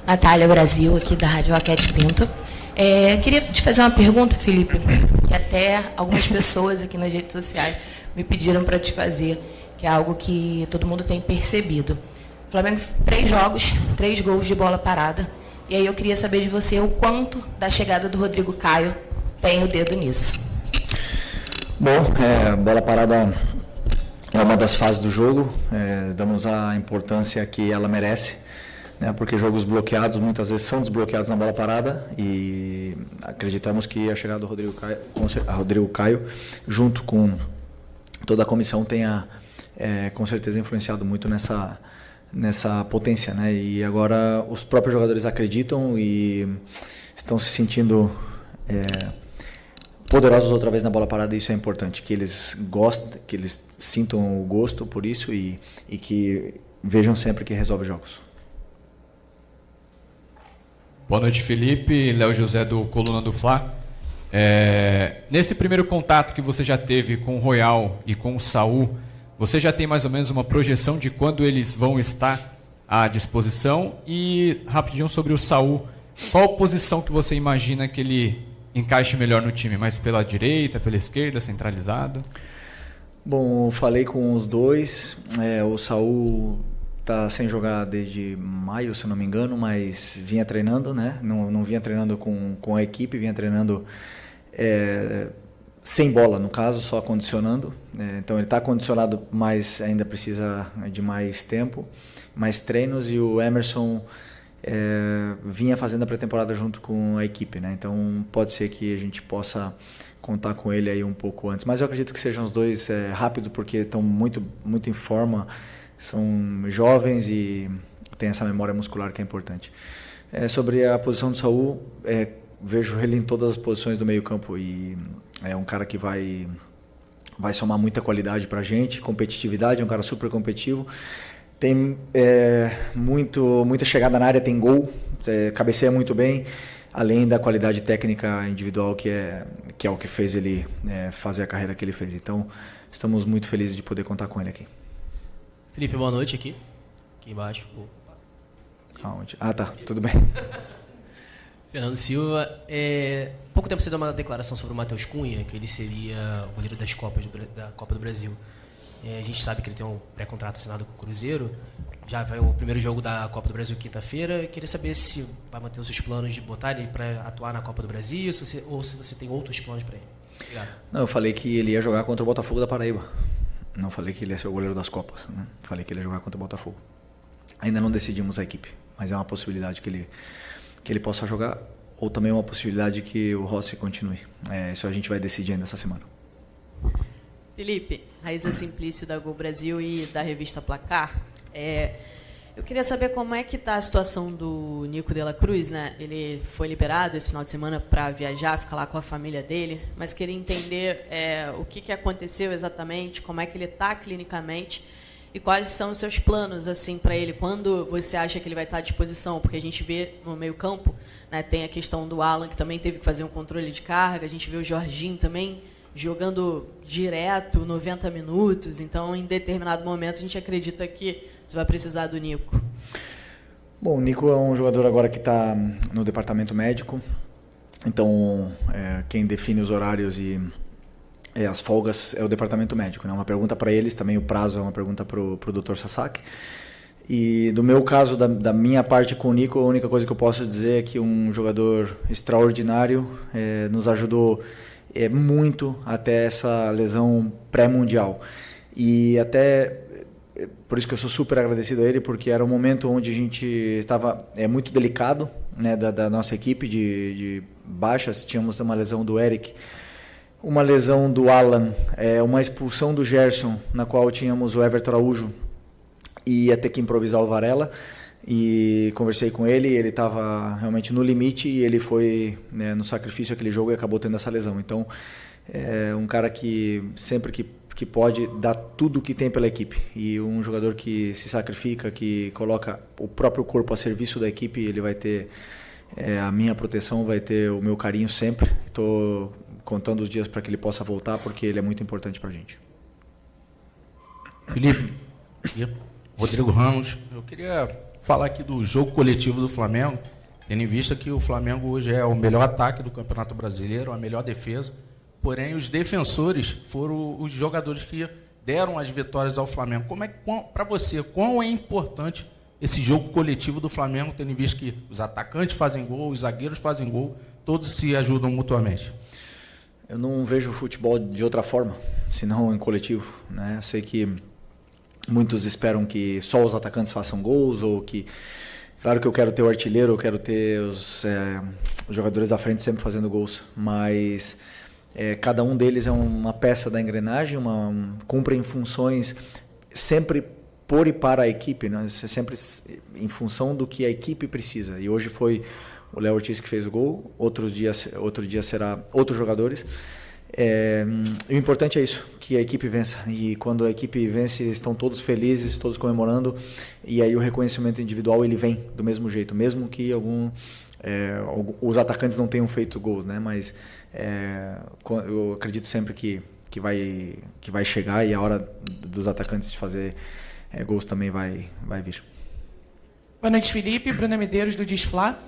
Natália Brasil, aqui da Rádio Roquete Pinto. Queria te fazer uma pergunta, Felipe, que até algumas pessoas aqui nas redes sociais me pediram para te fazer, que é algo que todo mundo tem percebido. Flamengo, 3 jogos, 3 gols de bola parada. E aí eu queria saber de você o quanto da chegada do Rodrigo Caio tem o dedo nisso. Bom, bola parada é uma das fases do jogo, damos a importância que ela merece, né, porque jogos bloqueados muitas vezes são desbloqueados na bola parada e acreditamos que a chegada do Rodrigo Caio, junto com toda a comissão, tenha com certeza influenciado muito nessa potência, né? E agora os próprios jogadores acreditam e estão se sentindo poderosos outra vez na bola parada, e isso é importante, que eles gostem, que eles sintam o gosto por isso e que vejam sempre que resolve jogos. Boa noite, Felipe. Léo José do Coluna do Fla. Nesse primeiro contato que você já teve com o Royal e com o Saul, você já tem mais ou menos uma projeção de quando eles vão estar à disposição? E rapidinho sobre o Saul, qual posição que você imagina que ele encaixe melhor no time? Mais pela direita, pela esquerda, centralizado? Bom, com os dois. O Saul está sem jogar desde maio, se não me engano, mas vinha treinando, né? Não vinha treinando com a equipe, vinha treinando sem bola, no caso, só condicionando. Então ele está condicionado, mas ainda precisa de mais tempo, mais treinos, e o Emerson vinha fazendo a pré-temporada junto com a equipe, né? Então pode ser que a gente possa contar com ele aí um pouco antes, mas eu acredito que sejam os dois rápido, porque estão muito, muito em forma, são jovens e têm essa memória muscular que é importante. Sobre a posição do Saul, vejo ele em todas as posições do meio campo e é um cara que vai somar muita qualidade para a gente, competitividade, é um cara super competitivo. Tem muita chegada na área, tem gol, cabeceia muito bem, além da qualidade técnica individual que é o que fez ele fazer a carreira que ele fez. Então, estamos muito felizes de poder contar com ele aqui. Felipe, boa noite aqui embaixo. Aonde? Ah, tá, tudo bem. Fernando Silva, pouco tempo você deu uma declaração sobre o Matheus Cunha, que ele seria o goleiro da Copa do Brasil. A gente sabe que ele tem um pré-contrato assinado com o Cruzeiro, já vai o primeiro jogo da Copa do Brasil quinta-feira. Queria saber se vai manter os seus planos de botar ele para atuar na Copa do Brasil, ou se você tem outros planos para ele. Obrigado. Não, eu falei que ele ia jogar contra o Botafogo da Paraíba. Não falei que ele ia ser o goleiro das Copas, né? Falei que ele ia jogar contra o Botafogo. Ainda não decidimos a equipe, mas é uma possibilidade que ele possa jogar, ou também uma possibilidade que o Rossi continue. Isso a gente vai decidir ainda essa semana. Felipe, Raíza Simplício da Gol Brasil e da revista Placar. Eu queria saber como é que está a situação do Nico de la Cruz, né? Ele foi liberado esse final de semana para viajar, ficar lá com a família dele, mas queria entender o que aconteceu exatamente, como é que ele está clinicamente e quais são os seus planos assim para ele, quando você acha que ele vai estar à disposição, porque a gente vê no meio-campo, né, tem a questão do Alan, que também teve que fazer um controle de carga, a gente vê o Jorginho também jogando direto 90 minutos, então em determinado momento a gente acredita que você vai precisar do Nico. Bom, o Nico é um jogador agora que está no departamento médico, então quem define os horários e as folgas é o departamento médico, né? Uma pergunta para eles, também o prazo é uma pergunta para o Dr. Sasaki. E do meu caso, da minha parte com o Nico, a única coisa que eu posso dizer é que um jogador extraordinário nos ajudou muito até essa lesão pré-mundial. E até por isso que eu sou super agradecido a ele, porque era um momento onde a gente estava muito delicado, né, da nossa equipe de baixas. Tínhamos uma lesão do Eric, uma lesão do Alan, uma expulsão do Gerson, na qual tínhamos o Everton Araújo e ia ter que improvisar o Varela. E conversei com ele, ele estava realmente no limite e ele foi, né, no sacrifício aquele jogo e acabou tendo essa lesão. Então, é um cara que sempre que pode dar tudo o que tem pela equipe, e um jogador que se sacrifica, que coloca o próprio corpo a serviço da equipe. Ele vai ter a minha proteção, vai ter o meu carinho sempre. Estou contando os dias para que ele possa voltar, porque ele é muito importante para a gente. Felipe, Rodrigo Ramos, eu queria falar aqui do jogo coletivo do Flamengo, tendo em vista que o Flamengo hoje é o melhor ataque do Campeonato Brasileiro, a melhor defesa, porém os defensores foram os jogadores que deram as vitórias ao Flamengo. Para você, quão é importante esse jogo coletivo do Flamengo, tendo em vista que os atacantes fazem gol, os zagueiros fazem gol, todos se ajudam mutuamente? Eu não vejo o futebol de outra forma, senão em coletivo, né? Eu sei que muitos esperam que só os atacantes façam gols, ou que... Claro que eu quero ter o artilheiro, eu quero ter os jogadores da frente sempre fazendo gols, mas cada um deles é uma peça da engrenagem, cumprem funções sempre por e para a equipe, né? Sempre em função do que a equipe precisa. E hoje foi o Léo Ortiz que fez o gol, outro dia será outros jogadores. O importante é isso, que a equipe vença. E quando a equipe vence, estão todos felizes, todos comemorando. E aí o reconhecimento individual ele vem do mesmo jeito, mesmo que os atacantes não tenham feito gols, né? Mas eu acredito sempre que vai chegar, e a hora dos atacantes de fazer gols também vai vir. Boa noite, Felipe. Bruna Medeiros, do Disflá.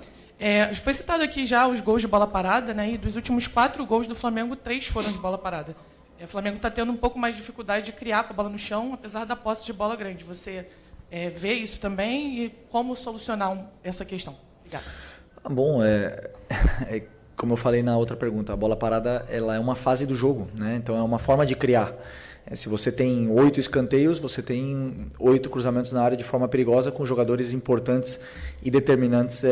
Foi citado aqui já os gols de bola parada, né? E dos últimos 4 gols do Flamengo, 3 foram de bola parada. O Flamengo está tendo um pouco mais de dificuldade de criar com a bola no chão, apesar da posse de bola grande. Você vê isso também, e como solucionar essa questão? Obrigado. Bom, como eu falei na outra pergunta, a bola parada ela é uma fase do jogo, né? Então é uma forma de criar. Se você tem 8 escanteios, você tem 8 cruzamentos na área de forma perigosa, com jogadores importantes e determinantes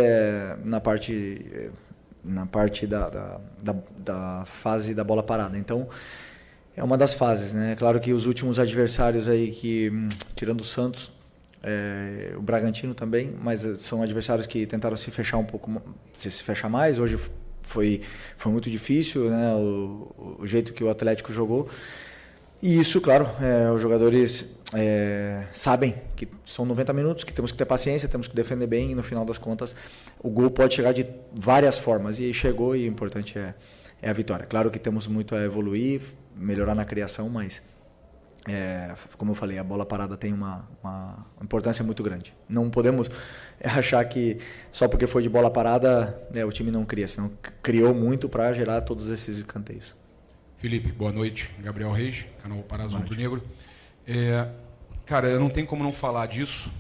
na parte da fase da bola parada. Então, é uma das fases, né? Claro que os últimos adversários aí, tirando o Santos, o Bragantino também, mas são adversários que tentaram se fechar um pouco, se fechar mais. Hoje foi muito difícil, né? O jeito que o Atlético jogou. E isso, claro, os jogadores sabem que são 90 minutos, que temos que ter paciência, temos que defender bem, e no final das contas o gol pode chegar de várias formas, e chegou, e o importante é a vitória. Claro que temos muito a evoluir, melhorar na criação, mas como eu falei, a bola parada tem uma importância muito grande. Não podemos achar que só porque foi de bola parada o time não cria, senão criou muito para gerar todos esses escanteios. Felipe, boa noite. Gabriel Reis, canal Parazzo Rubro Negro. Cara, eu não tenho como não falar disso.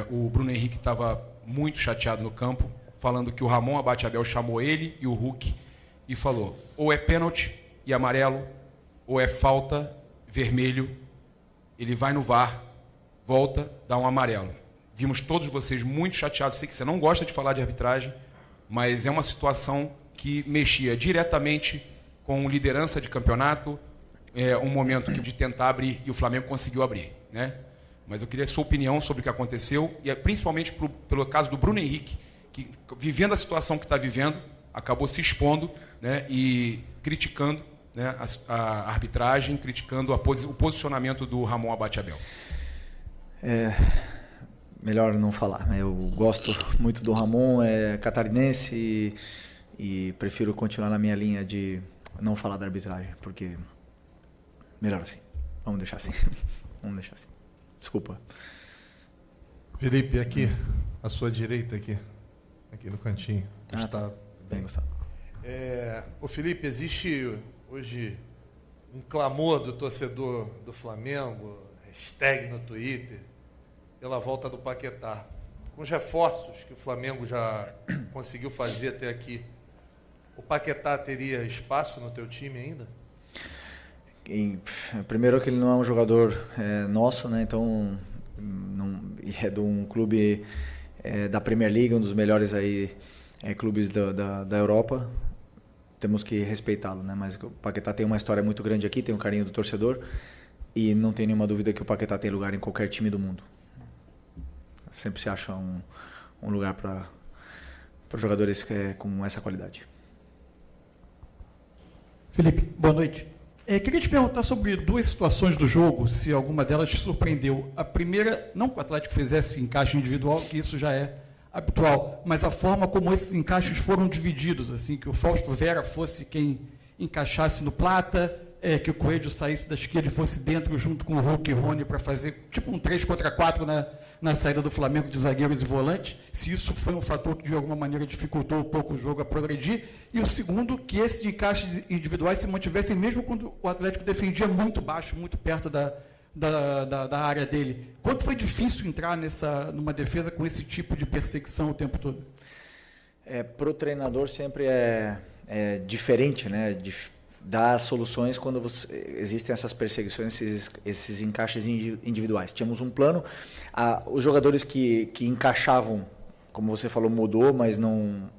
O Bruno Henrique estava muito chateado no campo, falando que o Ramon Abateabel chamou ele e o Hulk e falou: ou é pênalti e amarelo, ou é falta, vermelho, ele vai no VAR, volta, dá um amarelo. Vimos todos vocês muito chateados. Sei que você não gosta de falar de arbitragem, mas é uma situação que mexia diretamente com liderança de campeonato, um momento de tentar abrir, e o Flamengo conseguiu abrir, né? Mas eu queria a sua opinião sobre o que aconteceu, e principalmente pelo caso do Bruno Henrique, que, vivendo a situação que está vivendo, acabou se expondo, né, e criticando, né, a arbitragem, criticando o posicionamento do Ramon Abateabel. Melhor não falar. Eu gosto muito do Ramon, é catarinense, e prefiro continuar na minha linha de não falar da arbitragem, porque melhor assim. Vamos deixar assim. Desculpa. Felipe, aqui, à sua direita, aqui no cantinho. Tá bem, Gustavo. O Felipe, existe hoje um clamor do torcedor do Flamengo, hashtag no Twitter, pela volta do Paquetá. Com os reforços que o Flamengo já conseguiu fazer até aqui, o Paquetá teria espaço no teu time ainda? Primeiro que ele não é um jogador nosso, né? Então é de um clube da Premier League, um dos melhores aí, clubes da Europa. Temos que respeitá-lo, né? Mas o Paquetá tem uma história muito grande aqui, tem um carinho do torcedor, e não tem nenhuma dúvida que o Paquetá tem lugar em qualquer time do mundo. Sempre se acha um lugar para jogadores com essa qualidade. Felipe, boa noite. Queria te perguntar sobre 2 situações do jogo, se alguma delas te surpreendeu. A primeira, não que o Atlético fizesse encaixe individual, que isso já é habitual, mas a forma como esses encaixes foram divididos, assim, que o Fausto Vera fosse quem encaixasse no Plata, que o Coelho saísse da esquerda e fosse dentro junto com o Hulk e Rony para fazer tipo um 3 contra 4 na saída do Flamengo de zagueiros e volantes, se isso foi um fator que de alguma maneira dificultou um pouco o jogo a progredir, e o segundo, que esses encaixes individuais se mantivessem mesmo quando o Atlético defendia muito baixo, muito perto da área dele. Quanto foi difícil entrar numa defesa com esse tipo de perseguição o tempo todo? Para o treinador sempre é diferente, né? Dar soluções quando existem essas perseguições, esses encaixes individuais. Tínhamos um plano, os jogadores que encaixavam, como você falou, mudou, mas não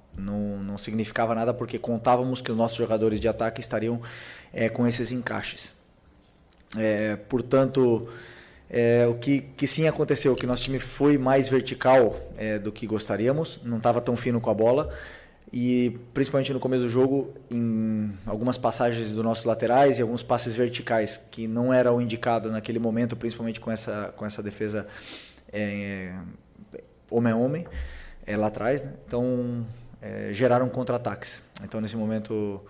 significava nada, porque contávamos que os nossos jogadores de ataque estariam com esses encaixes. Portanto, o que sim aconteceu, que nosso time foi mais vertical do que gostaríamos, não estava tão fino com a bola, e principalmente no começo do jogo, em algumas passagens dos nossos laterais e alguns passes verticais que não era o indicado naquele momento, principalmente com essa defesa homem a homem lá atrás, né? Então geraram contra-ataques. Então nesse momento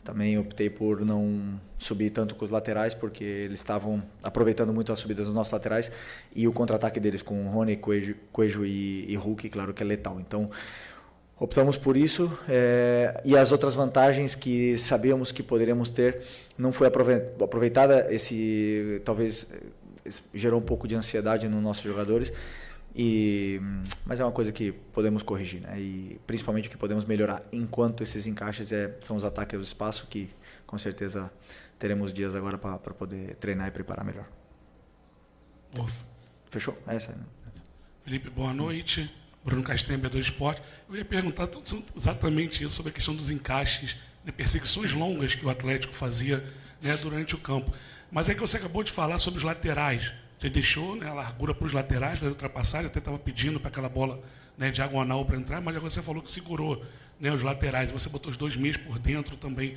também optei por não subir tanto com os laterais, porque eles estavam aproveitando muito as subidas dos nossos laterais, e o contra-ataque deles com Rony, Coelho e Hulk, claro que é letal. Então optamos por isso, e as outras vantagens que sabíamos que poderíamos ter não foi aproveitada. Talvez gerou um pouco de ansiedade nos nossos jogadores, mas é uma coisa que podemos corrigir, né? E principalmente o que podemos melhorar enquanto esses encaixes são os ataques do espaço, que com certeza teremos dias agora para poder treinar e preparar melhor. Fechou? Essa aí, né? Felipe, boa noite. Bruno Castanha, B2 Esporte. Eu ia perguntar exatamente isso, sobre a questão dos encaixes, né, perseguições longas que o Atlético fazia, né, durante o campo. Mas é que você acabou de falar sobre os laterais. Você deixou, né, a largura para os laterais, da ultrapassagem, até estava pedindo para aquela bola, né, diagonal para entrar, mas agora você falou que segurou, né, os laterais. Você botou os 2 meias por dentro também.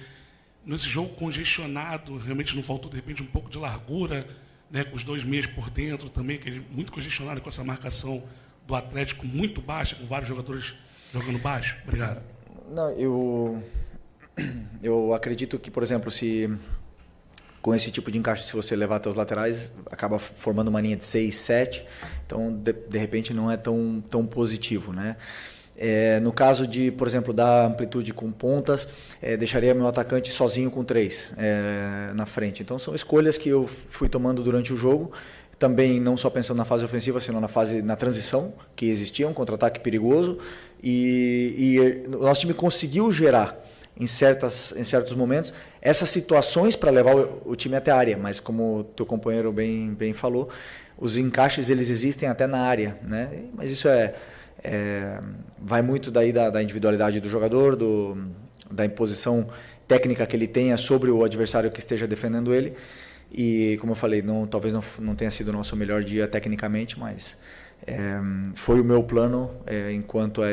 Nesse jogo congestionado, realmente não faltou, de repente, um pouco de largura, né, com os 2 meias por dentro também, que muito congestionado com essa marcação do Atlético muito baixa, com vários jogadores jogando baixo? Obrigado. Não, eu acredito que, por exemplo, com esse tipo de encaixe, se você levar até os laterais, acaba formando uma linha de 6, 7, então de repente não é tão positivo, né? No caso de, por exemplo, dar amplitude com pontas, deixaria meu atacante sozinho com 3 na frente. Então são escolhas que eu fui tomando durante o jogo, também não só pensando na fase ofensiva, senão na transição, que existia um contra-ataque perigoso, e o nosso time conseguiu gerar em certos momentos essas situações para levar o time até a área, mas como o teu companheiro bem falou, os encaixes eles existem até na área, né? Mas isso vai muito daí da individualidade do jogador, da imposição técnica que ele tenha sobre o adversário que esteja defendendo ele. E, como eu falei, talvez não tenha sido o nosso melhor dia tecnicamente, mas foi o meu plano enquanto a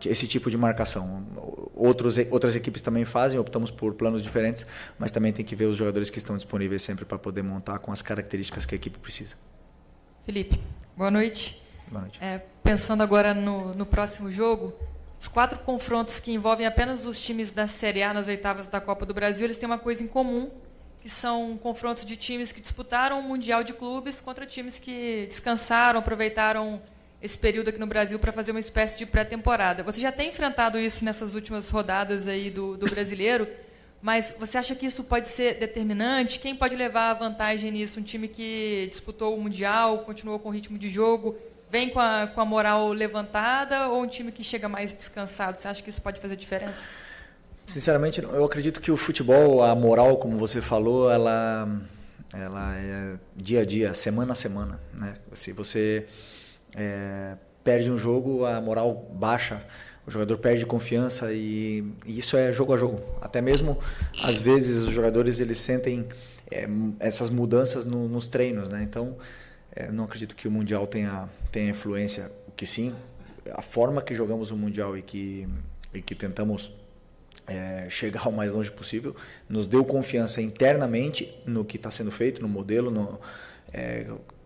esse tipo de marcação. Outras equipes também fazem, optamos por planos diferentes, mas também tem que ver os jogadores que estão disponíveis sempre para poder montar com as características que a equipe precisa. Felipe, boa noite. Boa noite. Pensando agora no próximo jogo, os 4 confrontos que envolvem apenas os times da Série A nas oitavas da Copa do Brasil, eles têm uma coisa em comum, que são confrontos de times que disputaram o Mundial de Clubes contra times que descansaram, aproveitaram esse período aqui no Brasil para fazer uma espécie de pré-temporada. Você já tem enfrentado isso nessas últimas rodadas aí do Brasileiro, mas você acha que isso pode ser determinante? Quem pode levar a vantagem nisso? Um time que disputou o Mundial, continuou com o ritmo de jogo, vem com a moral levantada, ou um time que chega mais descansado? Você acha que isso pode fazer diferença? Sinceramente, eu acredito que o futebol, a moral, como você falou, ela é dia a dia, semana a semana, né? Se você perde um jogo, a moral baixa, o jogador perde confiança, e isso é jogo a jogo. Até mesmo, às vezes, os jogadores eles sentem essas mudanças nos treinos, né? Então, não acredito que o Mundial tenha influência. O que sim, a forma que jogamos o Mundial e que tentamos chegar o mais longe possível, nos deu confiança internamente no que está sendo feito, no modelo,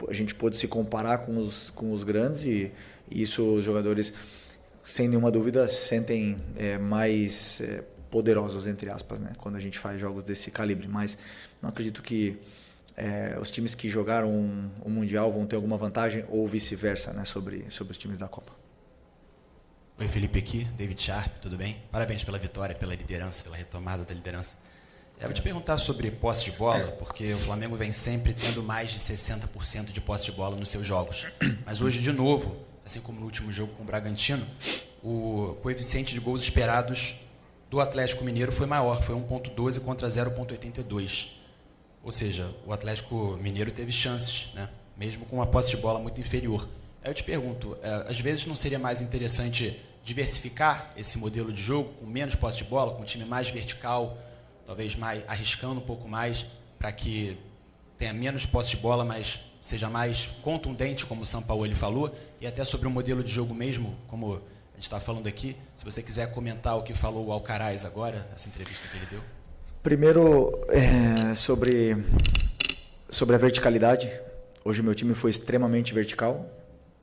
a gente pôde se comparar com os grandes, e isso os jogadores, sem nenhuma dúvida, sentem mais poderosos, entre aspas, né? Quando a gente faz jogos desse calibre. Mas não acredito que os times que jogaram o Mundial vão ter alguma vantagem ou vice-versa, né? sobre os times da Copa. Oi, Felipe aqui, David Sharp, tudo bem? Parabéns pela vitória, pela liderança, pela retomada da liderança. Eu vou te perguntar sobre posse de bola, porque o Flamengo vem sempre tendo mais de 60% de posse de bola nos seus jogos. Mas hoje, de novo, assim como no último jogo com o Bragantino, o coeficiente de gols esperados do Atlético Mineiro foi maior, foi 1,12 contra 0,82. Ou seja, o Atlético Mineiro teve chances, né? Mesmo com uma posse de bola muito inferior. Aí eu te pergunto, às vezes não seria mais interessante diversificar esse modelo de jogo, com menos posse de bola, com um time mais vertical, talvez mais arriscando um pouco mais, para que tenha menos posse de bola, mas seja mais contundente, como o Sampaoli falou, e até sobre o modelo de jogo mesmo, como a gente está falando aqui, se você quiser comentar o que falou o Alcaraz agora, essa entrevista que ele deu. Primeiro, sobre a verticalidade. Hoje meu time foi extremamente vertical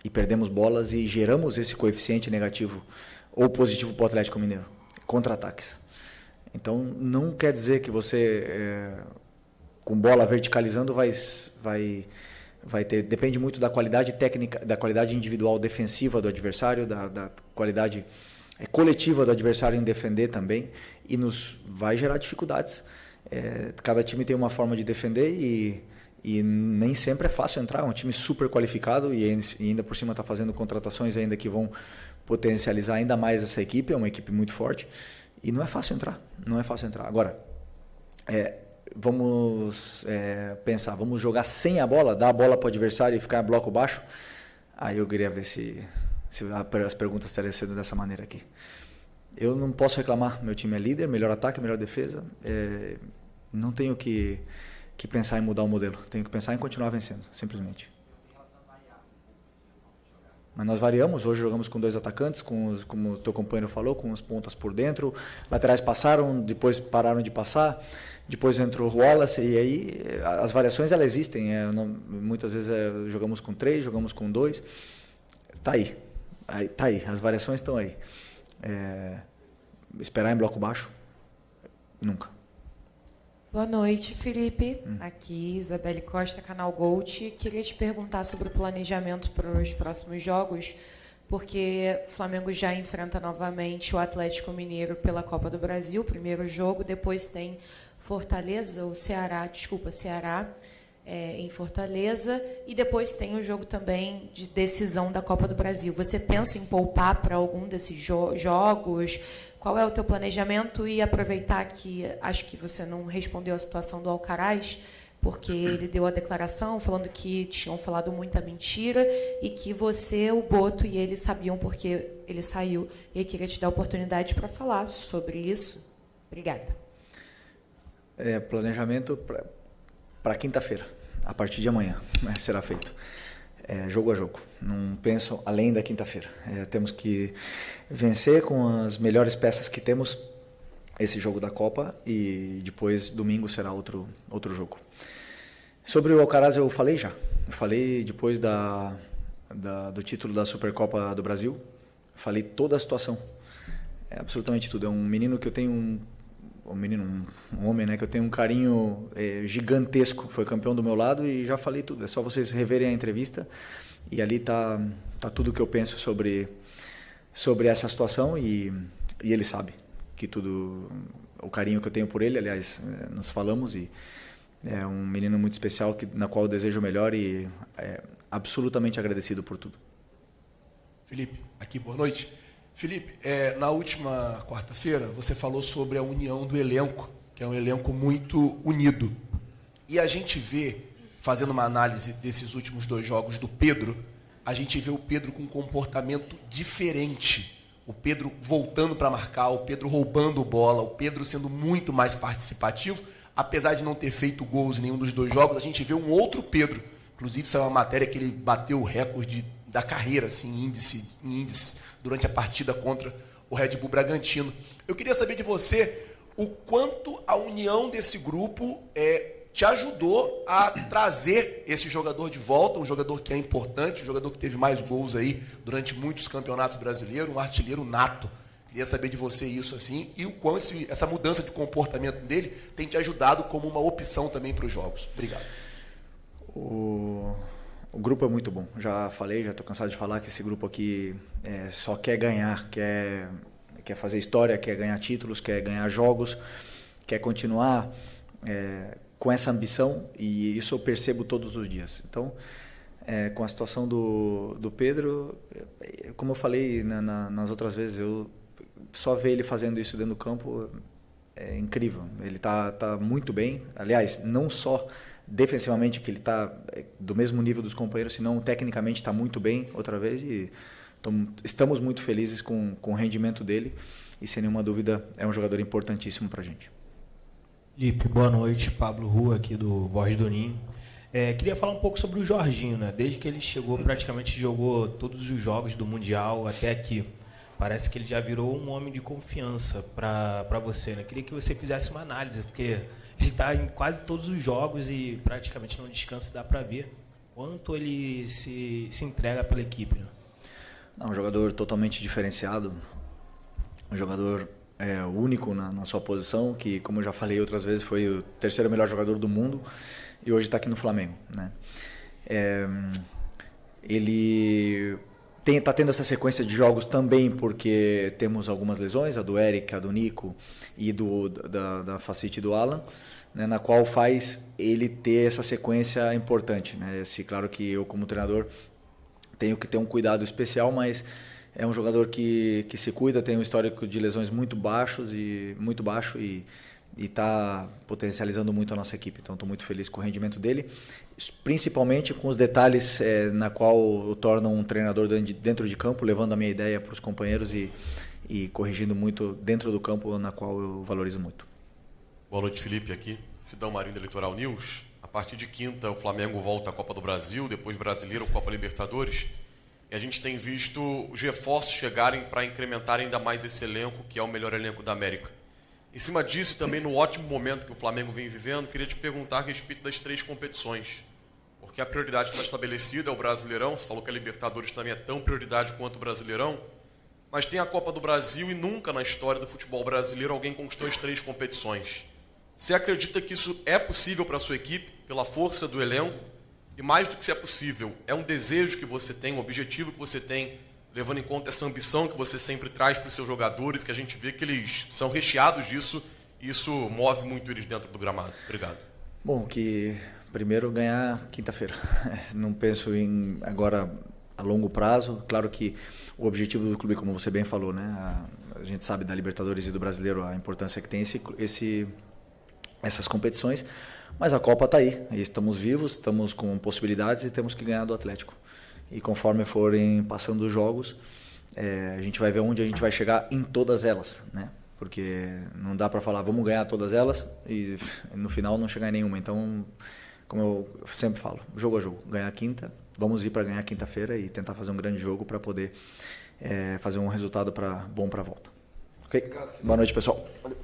e perdemos bolas e geramos esse coeficiente negativo ou positivo para o Atlético Mineiro, contra-ataques. Então, não quer dizer que você, com bola verticalizando, vai ter... Depende muito da qualidade técnica, da qualidade individual defensiva do adversário, da qualidade coletiva do adversário em defender também, e vai gerar dificuldades. Cada time tem uma forma de defender e nem sempre é fácil entrar. É um time super qualificado e ainda por cima está fazendo contratações ainda que vão potencializar ainda mais essa equipe. É uma equipe muito forte e não é fácil entrar. Não é fácil entrar. Agora, vamos pensar, vamos jogar sem a bola, dar a bola para o adversário e ficar em bloco baixo? Aí eu queria ver se as perguntas estariam sendo dessa maneira aqui. Eu não posso reclamar. Meu time é líder, melhor ataque, melhor defesa. Não tenho que pensar em mudar o modelo. Tenho que pensar em continuar vencendo, simplesmente. Mas nós variamos. Hoje jogamos com 2 atacantes, como o teu companheiro falou, com as pontas por dentro. Laterais passaram, depois pararam de passar. Depois entrou o Wallace. E aí as variações elas existem. Muitas vezes jogamos com 3, jogamos com 2. Está aí. Tá aí. As variações estão aí. Esperar em bloco baixo? Nunca. Boa noite, Felipe. Aqui, Isabelle Costa, Canal Gold. Queria te perguntar sobre o planejamento para os próximos jogos, porque o Flamengo já enfrenta novamente o Atlético Mineiro pela Copa do Brasil, primeiro jogo, depois tem Ceará, em Fortaleza, e depois tem o jogo também de decisão da Copa do Brasil. Você pensa em poupar para algum desses jogos? Qual é o teu planejamento? E aproveitar que acho que você não respondeu a situação do Alcaraz, porque ele deu a declaração falando que tinham falado muita mentira e que você, o Boto e ele sabiam porque ele saiu. E eu queria te dar a oportunidade para falar sobre isso. Obrigada. Planejamento para quinta-feira, a partir de amanhã, será feito. Jogo a jogo. Não penso além da quinta-feira. Temos que vencer com as melhores peças que temos esse jogo da Copa e depois, domingo, será outro jogo. Sobre o Alcaraz eu falei já. Eu falei depois do título da Supercopa do Brasil. Falei toda a situação. Absolutamente tudo. É um menino que eu tenho um homem, né, que eu tenho um carinho gigantesco. Foi campeão do meu lado e já falei tudo. É só vocês reverem a entrevista e ali tá tudo o que eu penso sobre essa situação e ele sabe que tudo, o carinho que eu tenho por ele. Aliás, nos falamos e é um menino muito especial na qual eu desejo o melhor e absolutamente agradecido por tudo. Felipe, aqui, boa noite. Felipe, na última quarta-feira você falou sobre a união do elenco, que é um elenco muito unido. E a gente vê, fazendo uma análise desses últimos 2 jogos do Pedro, a gente vê o Pedro com um comportamento diferente. O Pedro voltando para marcar, o Pedro roubando bola, o Pedro sendo muito mais participativo. Apesar de não ter feito gols em nenhum dos 2 jogos, a gente vê um outro Pedro. Inclusive, saiu uma matéria que ele bateu o recorde da carreira, assim, em índice durante a partida contra o Red Bull Bragantino. Eu queria saber de você o quanto a união desse grupo te ajudou a trazer esse jogador de volta, um jogador que é importante, um jogador que teve mais gols aí durante muitos campeonatos brasileiros, um artilheiro nato. Queria saber de você isso assim e o quão essa mudança de comportamento dele tem te ajudado como uma opção também para os jogos. Obrigado. O grupo é muito bom. Já falei, já estou cansado de falar que esse grupo aqui só quer ganhar, quer fazer história, quer ganhar títulos, quer ganhar jogos, quer continuar com essa ambição, e isso eu percebo todos os dias. Então, com a situação do Pedro, como eu falei nas outras vezes, eu só ver ele fazendo isso dentro do campo é incrível. Ele tá muito bem. Aliás, não só defensivamente, que ele está do mesmo nível dos companheiros, senão tecnicamente está muito bem outra vez, e estamos muito felizes com o rendimento dele, e sem nenhuma dúvida é um jogador importantíssimo para a gente. Felipe, boa noite. Pablo Rua, aqui do Voz do Ninho. Queria falar um pouco sobre o Jorginho, né? Desde que ele chegou, praticamente jogou todos os jogos do Mundial até aqui. Parece que ele já virou um homem de confiança para você, né? Queria que você fizesse uma análise, porque ele está em quase todos os jogos e praticamente não descansa, dá para ver quanto ele se entrega pela equipe. Né? Um jogador totalmente diferenciado, um jogador único na sua posição, que, como eu já falei outras vezes, foi o terceiro melhor jogador do mundo e hoje está aqui no Flamengo. Né? Ele está tendo essa sequência de jogos também porque temos algumas lesões, a do Eric, a do Nico e da Facite e do Alan, né, na qual faz ele ter essa sequência importante. Né? Claro que eu, como treinador, tenho que ter um cuidado especial, mas é um jogador que se cuida, tem um histórico de lesões muito baixo e está potencializando muito a nossa equipe. Então estou muito feliz com o rendimento dele, principalmente com os detalhes na qual o tornam um treinador dentro de campo, levando a minha ideia para os companheiros e corrigindo muito dentro do campo, na qual eu valorizo muito. Boa noite, Felipe, aqui, Sidão Marinho da Litoral News. A partir de quinta, o Flamengo volta à Copa do Brasil, depois Brasileiro, Copa Libertadores. E a gente tem visto os reforços chegarem para incrementar ainda mais esse elenco, que é o melhor elenco da América. Em cima disso, também no ótimo momento que o Flamengo vem vivendo, queria te perguntar a respeito das 3 competições. Porque a prioridade está estabelecida, é o Brasileirão. Você falou que a Libertadores também é tão prioridade quanto o Brasileirão. Mas tem a Copa do Brasil e nunca na história do futebol brasileiro alguém conquistou as 3 competições. Você acredita que isso é possível para a sua equipe, pela força do elenco? E mais do que se é possível, é um desejo que você tem, um objetivo que você tem, levando em conta essa ambição que você sempre traz para os seus jogadores, que a gente vê que eles são recheados disso, e isso move muito eles dentro do gramado. Obrigado. Bom, que primeiro ganhar quinta-feira. Não penso em agora a longo prazo. Claro que o objetivo do clube, como você bem falou, né? A gente sabe da Libertadores e do Brasileiro a importância que tem essas competições, mas a Copa está aí, estamos vivos, estamos com possibilidades e temos que ganhar do Atlético. E conforme forem passando os jogos, a gente vai ver onde a gente vai chegar em todas elas, né? Porque não dá para falar, vamos ganhar todas elas e no final não chegar em nenhuma. Então, como eu sempre falo, jogo a jogo, ganhar quinta, vamos ir para ganhar quinta-feira e tentar fazer um grande jogo para poder fazer um resultado bom para a volta. Ok? Boa noite, pessoal. Valeu.